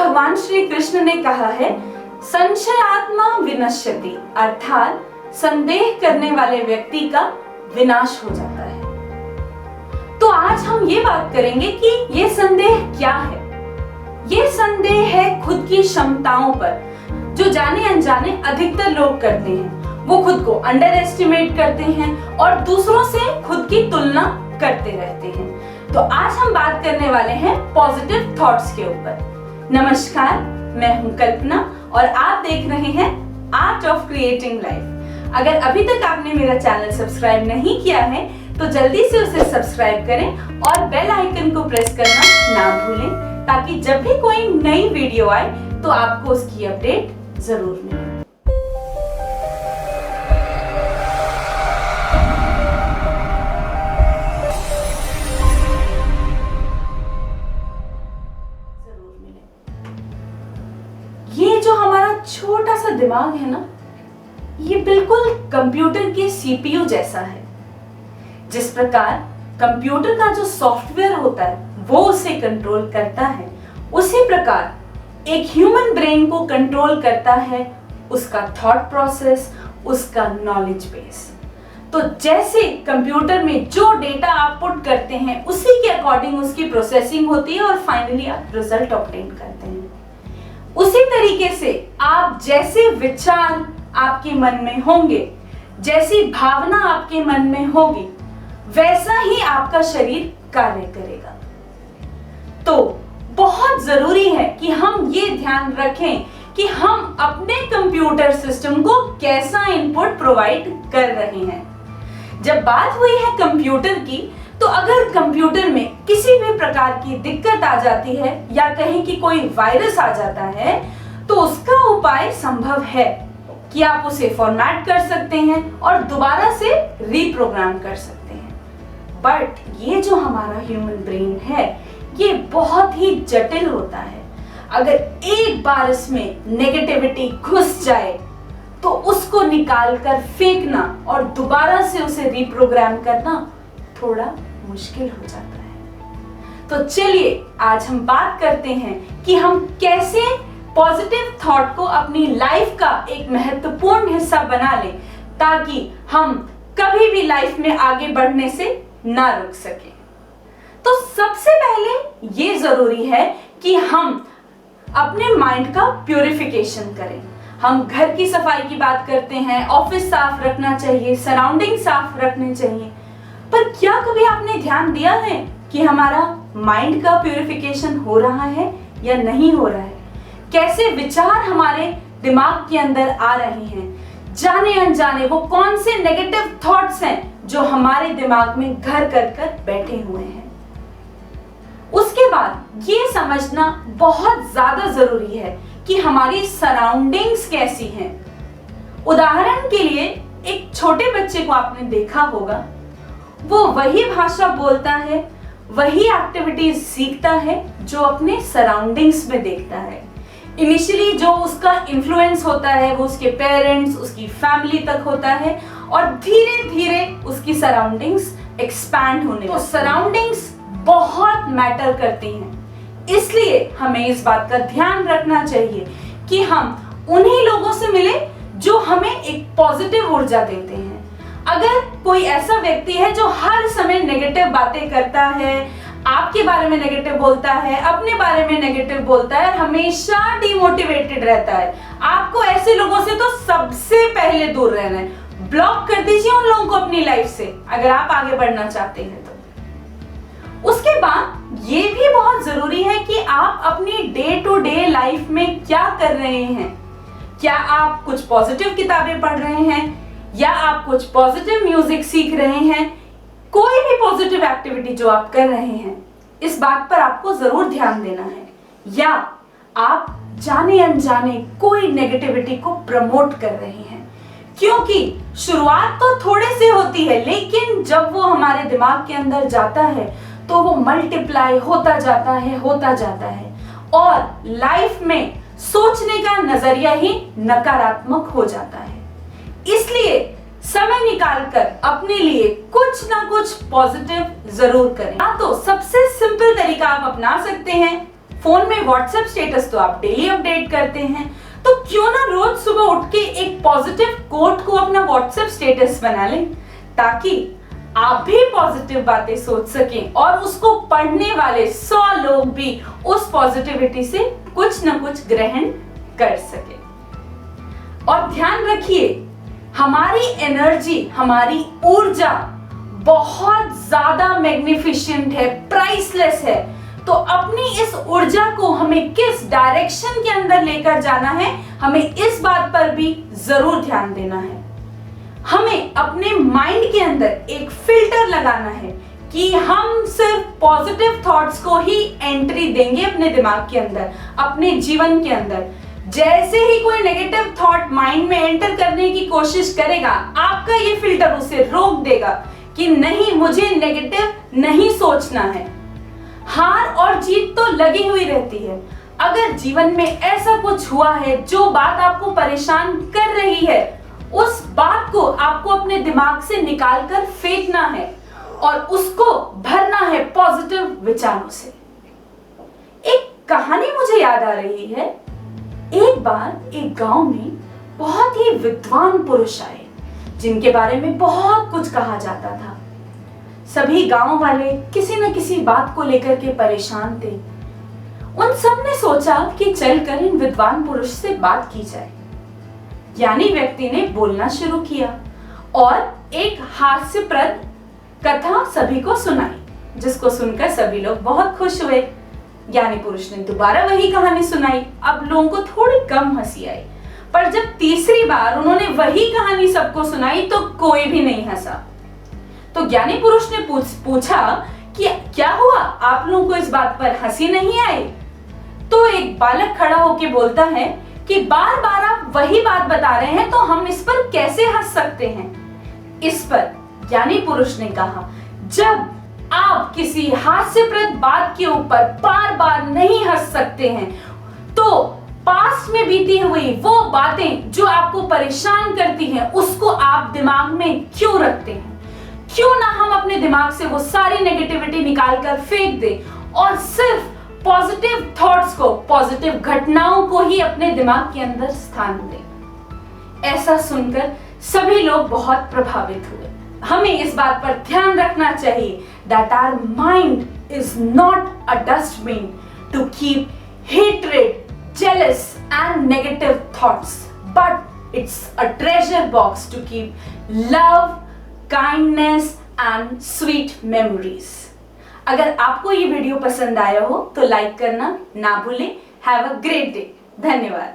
भगवान श्री कृष्ण ने कहा है, संशयात्मा विनश्यति, अर्थात संदेह करने वाले व्यक्ति का विनाश हो जाता है। तो आज हम ये बात करेंगे कि ये संदेह क्या है। ये संदेह है खुद की क्षमताओं पर, जो जाने अनजाने अधिकतर लोग करते हैं। वो खुद को अंडर एस्टिमेट करते हैं और दूसरों से खुद की तुलना करते रहते हैं। तो आज हम बात करने वाले हैं पॉजिटिव थॉट्स के ऊपर। नमस्कार, मैं हूं कल्पना और आप देख रहे हैं आर्ट ऑफ क्रिएटिंग लाइफ। अगर अभी तक आपने मेरा चैनल सब्सक्राइब नहीं किया है तो जल्दी से उसे सब्सक्राइब करें और बेल आइकन को प्रेस करना ना भूलें, ताकि जब भी कोई नई वीडियो आए तो आपको उसकी अपडेट जरूर मिले। ये जो हमारा छोटा सा दिमाग है ना, ये बिल्कुल कंप्यूटर के सीपीयू जैसा है। जिस प्रकार कंप्यूटर का जो सॉफ्टवेयर होता है वो उसे कंट्रोल करता है, उसी प्रकार एक ह्यूमन ब्रेन को कंट्रोल करता है उसका थॉट प्रोसेस, उसका नॉलेज बेस। तो जैसे कंप्यूटर में जो डेटा आप पुट करते हैं उसी के अकॉर्डिंग उसकी प्रोसेसिंग होती है और फाइनली आप रिजल्ट ऑब्टेन करते हैं। उसी तरीके से आप जैसे विचार आपके मन में होंगे, जैसी भावना आपके मन में होगी, वैसा ही आपका शरीर कार्य करेगा। तो बहुत जरूरी है कि हम ये ध्यान रखें कि हम अपने कंप्यूटर सिस्टम को कैसा इनपुट प्रोवाइड कर रहे हैं। जब बात हुई है कंप्यूटर की, तो अगर कंप्यूटर में किसी भी प्रकार की दिक्कत आ जाती है या कहीं कि कोई वायरस आ जाता है, तो उसका उपाय संभव है कि आप उसे फॉर्मेट कर सकते हैं और दोबारा से रीप्रोग्राम कर सकते हैं। बट ये जो हमारा ह्यूमन ब्रेन है, ये बहुत ही जटिल होता है। अगर एक बार इसमें नेगेटिविटी घुस जाए तो उसको निकाल कर फेंकना और दोबारा से उसे रीप्रोग्राम करना थोड़ा मुश्किल हो जाता है। तो चलिए आज हम बात करते हैं कि हम कैसे पॉजिटिव थॉट को अपनी लाइफ का एक महत्वपूर्ण हिस्सा बना लें, ताकि हम कभी भी लाइफ में आगे बढ़ने से ना रुक सके। तो सबसे पहले ये जरूरी है कि हम अपने माइंड का प्यूरिफिकेशन करें। हम घर की सफाई की बात करते हैं, ऑफिस साफ रखना चाहिए, सराउंडिंग साफ रखने चाहिए, पर क्या कभी आपने ध्यान दिया है कि हमारा माइंड का प्यूरिफिकेशन हो रहा है या नहीं हो रहा है? कैसे विचार हमारे दिमाग के अंदर आ रहे हैं, जाने अनजाने वो कौन से नेगेटिव थॉट्स हैं जो हमारे दिमाग में घर कर बैठे हुए हैं। उसके बाद ये समझना बहुत ज्यादा जरूरी है कि हमारी सराउंडिंग्स कैसी हैं। उदाहरण के लिए एक छोटे बच्चे को आपने देखा होगा, वो वही भाषा बोलता है, वही एक्टिविटीज सीखता है जो अपने सराउंडिंग्स में देखता है। इनिशियली जो उसका इन्फ्लुएंस होता है वो उसके पेरेंट्स, उसकी फैमिली तक होता है और धीरे धीरे उसकी सराउंडिंग्स एक्सपैंड होने लगती है। तो सराउंडिंग्स बहुत मैटर करती हैं, इसलिए हमें इस बात का ध्यान रखना चाहिए कि हम उन्हीं लोगों से मिले जो हमें एक पॉजिटिव ऊर्जा देते हैं। अगर कोई ऐसा व्यक्ति है जो हर समय नेगेटिव बातें करता है, आपके बारे में नेगेटिव बोलता है, अपने बारे में नेगेटिव बोलता है, हमेशा डिमोटिवेटेड रहता है, आपको ऐसे लोगों से तो सबसे पहले दूर रहना है। ब्लॉक कर दीजिए उन लोगों को अपनी लाइफ से, अगर आप आगे बढ़ना चाहते हैं तो। उसके बाद ये भी बहुत जरूरी है कि आप अपनी डे टू डे लाइफ में क्या कर रहे हैं। क्या आप कुछ पॉजिटिव किताबें पढ़ रहे हैं, या आप कुछ पॉजिटिव म्यूजिक सीख रहे हैं, कोई भी पॉजिटिव एक्टिविटी जो आप कर रहे हैं, इस बात पर आपको जरूर ध्यान देना है। या आप जाने अनजाने कोई नेगेटिविटी को प्रमोट कर रहे हैं, क्योंकि शुरुआत तो थोड़े से होती है, लेकिन जब वो हमारे दिमाग के अंदर जाता है तो वो मल्टीप्लाई होता जाता है और लाइफ में सोचने का नजरिया ही नकारात्मक हो जाता है। इसलिए समय निकालकर अपने लिए कुछ ना कुछ पॉजिटिव जरूर करें। तो सबसे सिंपल तरीका आप अपना सकते हैं, फोन में व्हाट्सएप स्टेटस तो आप डेली अपडेट करते हैं, तो क्यों ना रोज सुबह उठ के एक पॉजिटिव कोट को अपना व्हाट्सएप स्टेटस बना लें, ताकि आप भी पॉजिटिव बातें सोच सकें और उसको पढ़ने वाले 100 लोग भी उस पॉजिटिविटी से कुछ ना कुछ ग्रहण कर सके। और ध्यान रखिए, हमारी एनर्जी, हमारी ऊर्जा बहुत ज्यादा मैग्निफिशिएंट है, प्राइसलेस है। तो अपनी इस ऊर्जा को हमें किस डायरेक्शन के अंदर लेकर जाना है, हमें इस बात पर भी जरूर ध्यान देना है। हमें अपने माइंड के अंदर एक फिल्टर लगाना है कि हम सिर्फ पॉजिटिव थॉट्स को ही एंट्री देंगे अपने दिमाग के अंदर, अपने जीवन के अंदर। जैसे ही कोई नेगेटिव थॉट माइंड में एंटर करने की कोशिश करेगा, आपका ये फिल्टर उसे रोक देगा कि नहीं, मुझे नेगेटिव नहीं सोचना है। हार और जीत तो लगी हुई रहती है। अगर जीवन में ऐसा कुछ हुआ है जो बात आपको परेशान कर रही है, उस बात को आपको अपने दिमाग से निकालकर फेंकना है और उसको भरना है पॉजिटिव विचारों से। एक कहानी मुझे याद आ रही है। एक बार एक गांव में बहुत ही विद्वान पुरुष आए, जिनके बारे में बहुत कुछ कहा जाता था। सभी गांव वाले किसी न किसी बात को लेकर के परेशान थे। उन सब ने सोचा कि चलकर इन विद्वान पुरुष से बात की जाए। ज्ञानी व्यक्ति ने बोलना शुरू किया और एक हास्यप्रद कथा सभी को सुनाई, जिसको सुनकर सभी लोग बहुत खुश हुए। ज्ञानी पुरुष ने दोबारा वही कहानी सुनाई। अब लोगों को थोड़ी कम हंसी आई, पर जब तीसरी बार उन्होंने वही कहानी सबको सुनाई तो कोई भी नहीं हंसा। तो ज्ञानी पुरुष ने पूछा कि क्या हुआ, आप लोगों को इस बात पर हंसी नहीं आई? तो एक बालक खड़ा होकर बोलता है कि बार बार आप वही बात बता रहे हैं, तो हम इस पर कैसे हंस सकते हैं? इस पर ज्ञानी पुरुष ने कहा, जब आप किसी हास्यप्रद बात के ऊपर बार बार नहीं हंस सकते हैं, तो पास्ट में बीती हुई वो बातें जो आपको परेशान करती हैं, उसको आप दिमाग में क्यों रखते हैं? क्यों ना हम अपने दिमाग से वो सारी नेगेटिविटी निकालकर फेंक दें और सिर्फ पॉजिटिव थॉट्स को, पॉजिटिव घटनाओं को ही अपने दिमाग के अंदर स्थान दें। ऐसा सुनकर सभी लोग बहुत प्रभावित हुए। हमें इस बात पर ध्यान रखना चाहिए that our mind is not a dustbin to keep hatred, jealous and negative thoughts, but it's a treasure box to keep love, kindness and sweet memories. अगर आपको ये वीडियो पसंद आया हो तो लाइक करना ना भूलें। Have a great day. धन्यवाद।